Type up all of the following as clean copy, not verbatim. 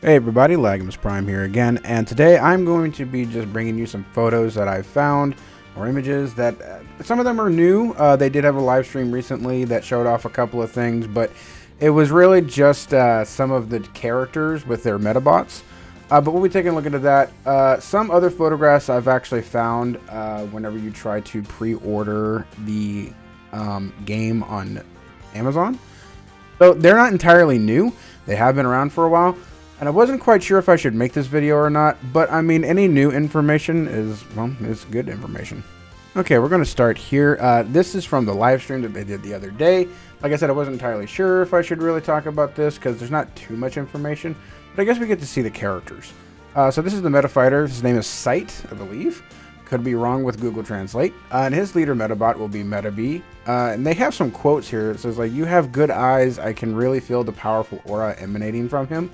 Hey everybody, Lagmus Prime here again, and today I'm going to be just bringing you some photos that I've found, or images that, some of them are new. They did have a live stream recently that showed off a couple of things, but it was really just some of the characters with their Medabots. But we'll be taking a look into that. Some other photographs I've actually found whenever you try to pre-order the game on Amazon. So they're not entirely new. They have been around for a while. And I wasn't quite sure if I should make this video or not, but I mean, any new information is good information. Okay, we're going to start here. This is from the live stream that they did the other day. Like I said, I wasn't entirely sure if I should really talk about this because there's not too much information, but I guess we get to see the characters. So this is the meta fighter. His name is Sight, I believe. Could be wrong with Google Translate. And his leader Medabot will be Medabots. And they have some quotes here. It says, like, "You have good eyes. I can really feel the powerful aura emanating from him."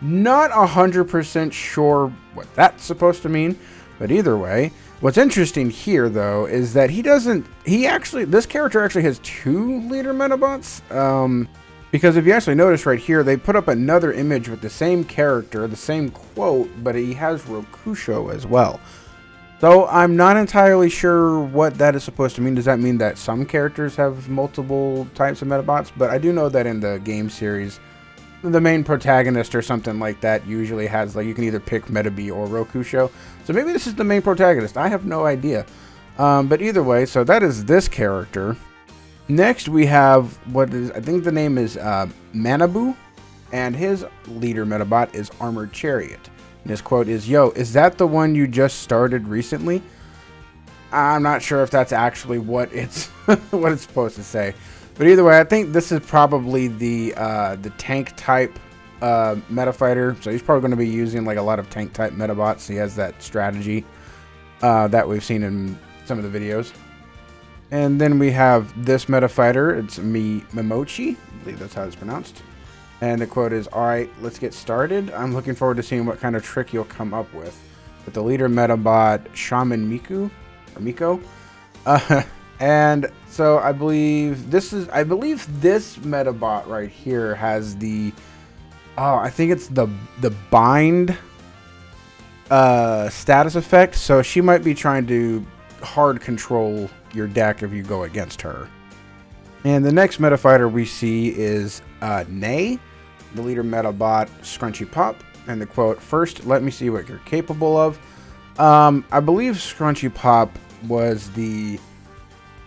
Not 100% sure what that's supposed to mean, but either way, what's interesting here though is that this character actually has two leader Medabots. Because if you actually notice right here, they put up another image with the same character, the same quote, but he has Rokusho as well. So I'm not entirely sure what that is supposed to mean. Does that mean that some characters have multiple types of Medabots? But I do know that in the game series, the main protagonist or something like that usually has, like, you can either pick Medabots or Rokusho. So maybe this is the main protagonist. I have no idea. But either way, so that is this character. Next we have I think the name is Medabots, and his leader Medabot is Armored Chariot. And his quote is, "Yo, is that the one you just started recently?" I'm not sure if that's actually what it's what it's supposed to say. But either way, I think this is probably the tank type meta fighter. So he's probably going to be using like a lot of tank type Medabots. He has that strategy that we've seen in some of the videos. And then we have this meta fighter. It's Memochi. I believe that's how it's pronounced. And the quote is, "All right, let's get started. I'm looking forward to seeing what kind of trick you'll come up with." With the leader Medabot, Shaman Miko. And so I believe this Medabot right here has the, I think it's the bind status effect. So she might be trying to hard control your deck if you go against her. And the next meta fighter we see is Nay, the leader Medabot, Scrunchy Pop. And the quote, "First, let me see what you're capable of." I believe Scrunchy Pop was the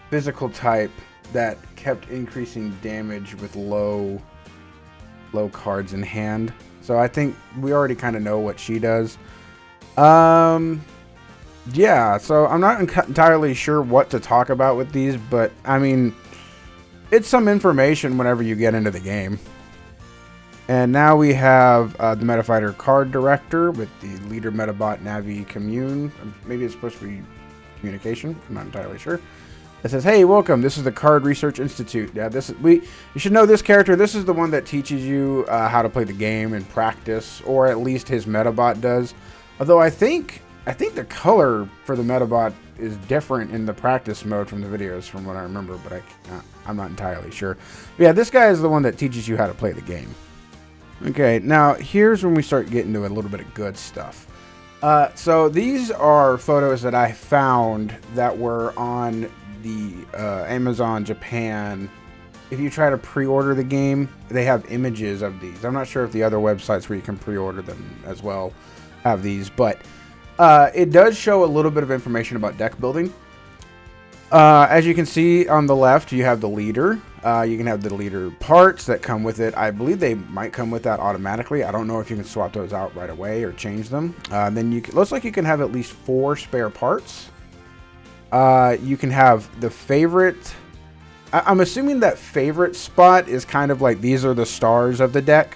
physical type that kept increasing damage with low cards in hand. So I think we already kind of know what she does. Yeah, so I'm not entirely sure what to talk about with these, but I mean, it's some information whenever you get into the game. And now we have the Meta Fighter Card Director with the leader Medabot Navi Commune. Maybe it's supposed to be communication. I'm not entirely sure. It says, "Hey, welcome. This is the Card Research Institute." Yeah, you should know this character. This is the one that teaches you how to play the game in practice, or at least his Medabot does. Although I think the color for the Medabot is different in the practice mode from the videos, from what I remember, but I'm not entirely sure. But yeah, this guy is the one that teaches you how to play the game. Okay, now here's when we start getting to a little bit of good stuff. So these are photos that I found that were on the Amazon Japan. If you try to pre-order the game, they have images of these. I'm not sure if the other websites where you can pre-order them as well have these, but it does show a little bit of information about deck building. As you can see on the left, you have the leader. You can have the leader parts that come with it. I believe they might come with that automatically. I don't know if you can swap those out right away or change them. Then looks like you can have at least 4 spare parts. You can have the favorite. I'm assuming that favorite spot is kind of like these are the stars of the deck,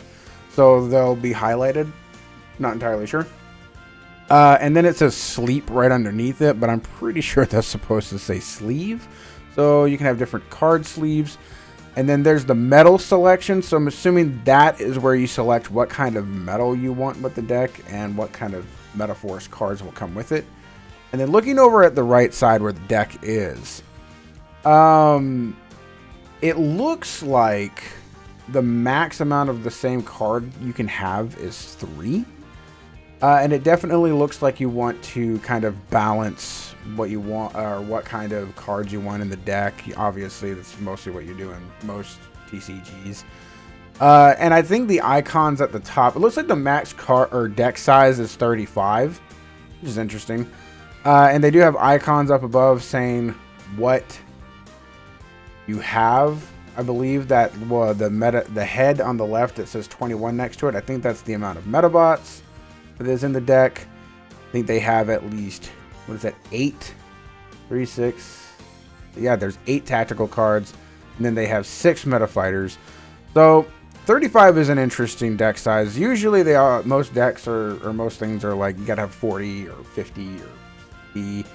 so they'll be highlighted. Not entirely sure. And then it says sleep right underneath it, but I'm pretty sure that's supposed to say sleeve. So you can have different card sleeves. And then there's the metal selection. So I'm assuming that is where you select what kind of metal you want with the deck and what kind of Metaforce cards will come with it. And then looking over at the right side where the deck is, it looks like the max amount of the same card you can have is 3. And it definitely looks like you want to kind of balance what you want, or what kind of cards you want in the deck. Obviously, that's mostly what you do in most TCGs. And I think the icons at the top, it looks like the max card or deck size is 35, which is interesting. And they do have icons up above saying what you have. I believe that the head on the left, it says 21 next to it. I think that's the amount of Medabots that is in the deck. I think they have at least, what is that, 8? 3, 6. Yeah, there's 8 tactical cards. And then they have 6 meta fighters. So 35 is an interesting deck size. Usually they are, most decks or most things are like, you gotta have 40 or 50 or 50.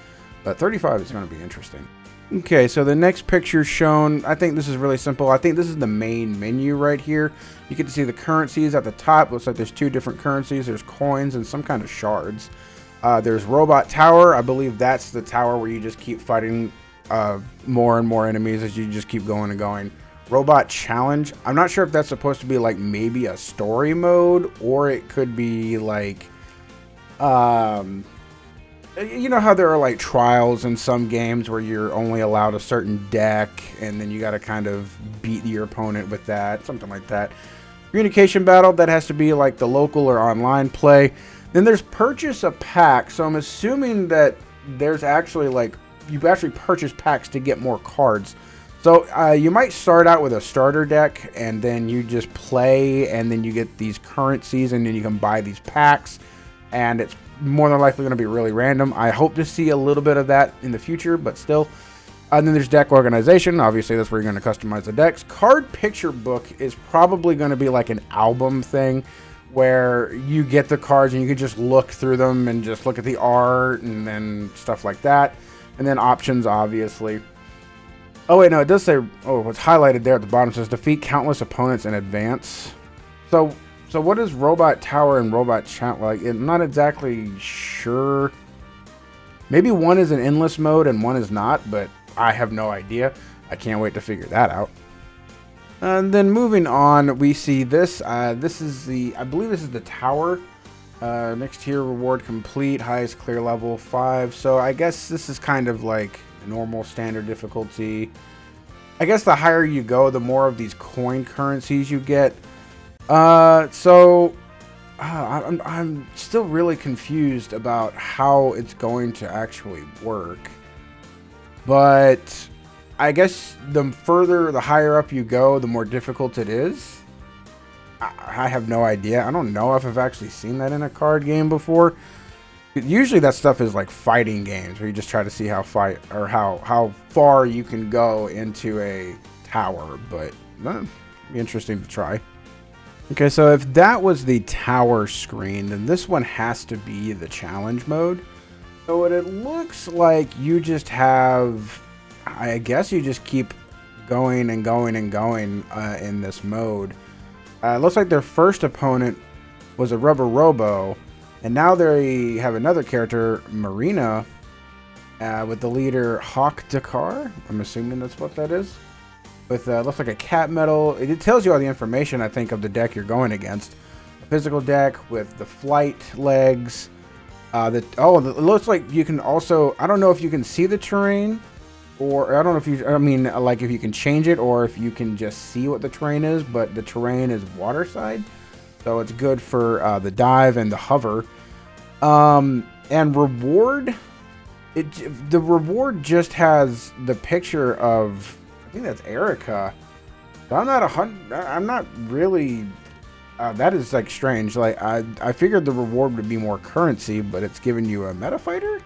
But 35 is going to be interesting. Okay, so the next picture shown, I think this is really simple. I think this is the main menu right here. You get to see the currencies at the top. Looks like there's 2 different currencies. There's coins and some kind of shards. There's Robot Tower. I believe that's the tower where you just keep fighting more and more enemies as you just keep going and going. Robot Challenge. I'm not sure if that's supposed to be like maybe a story mode, or it could be like you know how there are like trials in some games where you're only allowed a certain deck and then you got to kind of beat your opponent with that, something like that. Communication battle, that has to be like the local or online play. Then there's purchase a pack. So I'm assuming that there's actually like, you actually purchase packs to get more cards. So you might start out with a starter deck and then you just play and then you get these currencies and then you can buy these packs, and it's more than likely going to be really random. I hope to see a little bit of that in the future, but still. And then there's deck organization. Obviously, that's where you're going to customize the decks. Card picture book is probably going to be like an album thing where you get the cards and you can just look through them and just look at the art and then stuff like that. And then options, obviously. Oh, wait, no, it does say, oh, what's highlighted there at the bottom says defeat countless opponents in advance. So what is Robot Tower and Robot Challenge like? I'm not exactly sure. Maybe one is an endless mode and one is not, but I have no idea. I can't wait to figure that out. And then moving on, we see this. This is I believe this is the tower. Next tier reward complete, highest clear level 5. So I guess this is kind of like a normal standard difficulty. I guess the higher you go, the more of these coin currencies you get. I'm still really confused about how it's going to actually work. But I guess the higher up you go, the more difficult it is. I have no idea. I don't know if I've actually seen that in a card game before. Usually that stuff is like fighting games where you just try to see how far you can go into a tower, but it'd be interesting to try. Okay, so if that was the tower screen, then this one has to be the challenge mode. So what it looks like, you just have, I guess you just keep going and going and going in this mode. It looks like their first opponent was a Rubber Robo, and now they have another character, Marina, with the leader Hawk Dakar. I'm assuming that's what that is. With looks like a cat medal. It tells you all the information, I think, of the deck you're going against. A physical deck with the flight legs. It looks like you can also, I don't know if you can see the terrain, or I don't know if you, I mean, like if you can change it or if you can just see what the terrain is, but the terrain is water side. So it's good for the dive and the hover. And reward, the reward just has the picture of, I think that's Erica. So I'm not really, that is like strange. Like I figured the reward would be more currency, but it's giving you a meta fighter.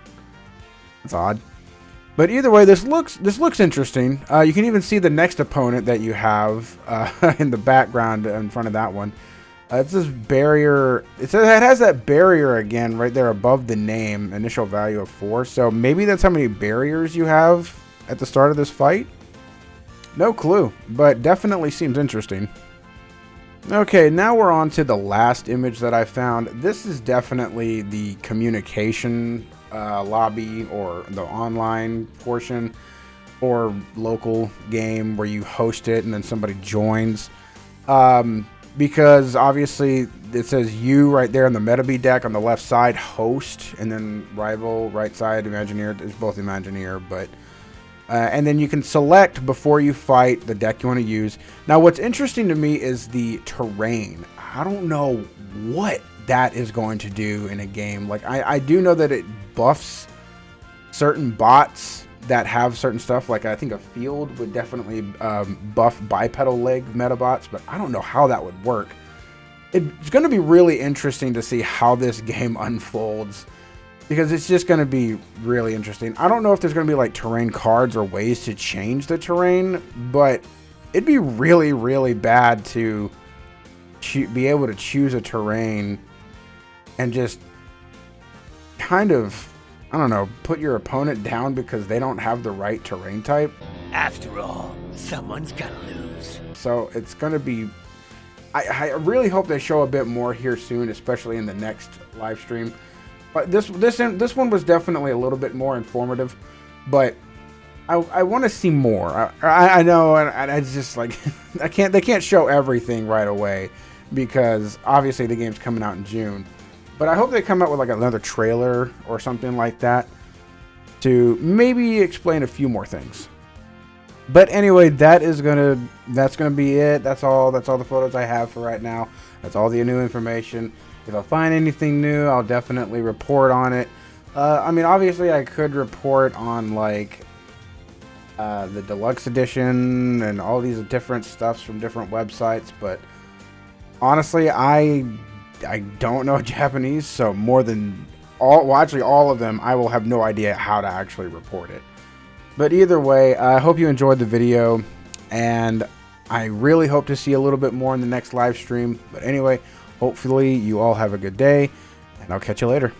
That's odd. But either way, this looks interesting. You can even see the next opponent that you have in the background in front of that one. It's this barrier. It has that barrier again right there above the name, initial value of 4. So maybe that's how many barriers you have at the start of this fight. No clue, but definitely seems interesting. Okay, now we're on to the last image that I found. This is definitely the communication lobby, or the online portion, or local game where you host it and then somebody joins. Because obviously it says you right there on the Metabot deck on the left side, host, and then rival right side, Imagineer. There's both Imagineer, but and then you can select before you fight the deck you want to use. Now, what's interesting to me is the terrain. I don't know what that is going to do in a game. Like I do know that it buffs certain bots that have certain stuff. Like I think a field would definitely buff bipedal leg Medabots, but I don't know how that would work. It's going to be really interesting to see how this game unfolds, because it's just going to be really interesting. I don't know if there's going to be like terrain cards or ways to change the terrain, but it'd be really, really bad to be able to choose a terrain and just kind of, I don't know, put your opponent down because they don't have the right terrain type. After all, someone's gotta lose. So it's going to be, I really hope they show a bit more here soon, especially in the next live stream. But this one was definitely a little bit more informative, but I want to see more. I know, and I just like they can't show everything right away because obviously the game's coming out in June. But I hope they come out with like another trailer or something like that to maybe explain a few more things. But anyway, that's gonna be it. That's all the photos I have for right now. That's all the new information. If I find anything new, I'll definitely report on it. I mean, obviously I could report on like the deluxe edition and all these different stuffs from different websites, but honestly, I don't know Japanese, so actually all of them, I will have no idea how to actually report it. But either way, I hope you enjoyed the video, and I really hope to see a little bit more in the next live stream. But anyway, hopefully you all have a good day, and I'll catch you later.